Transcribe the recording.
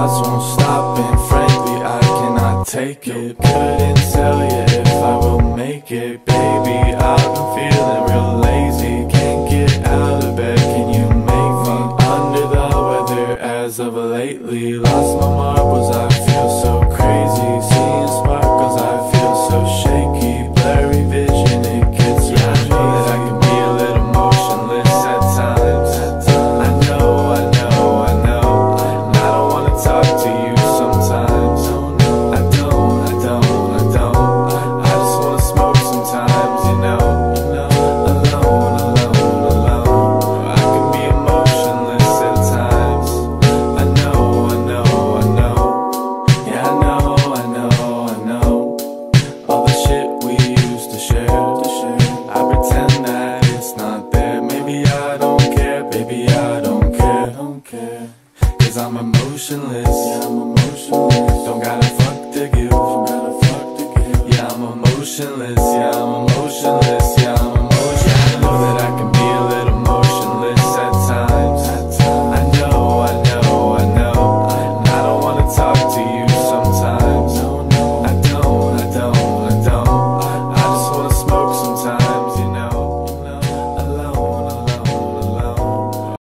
thoughts won't stop, and frankly I cannot take it. Couldn't tell you if I will make it. Baby, I've been feeling real lazy. Can't get out of bed, can you make me? Under the weather as of lately. Lost my marbles, I feel so crazy. Seeing sparkles, I feel so shaky. Blurry vision, it gets around me that I can be a little motionless at times. I know, I know, I know, and I don't wanna talk to you sometimes. I don't, I don't, I don't. I just wanna smoke sometimes, you know. Alone, alone, alone. I can be emotionless at times. I know, I know, I know. Yeah, I know, I know, I know. All the shit we used to share. I pretend that it's not there. Maybe I don't care, baby, I don't care. Cause I'm emotionless. Yeah, I'm emotionless. Don't gotta fuck to give. Yeah, I'm emotionless. Yeah, I'm emotionless.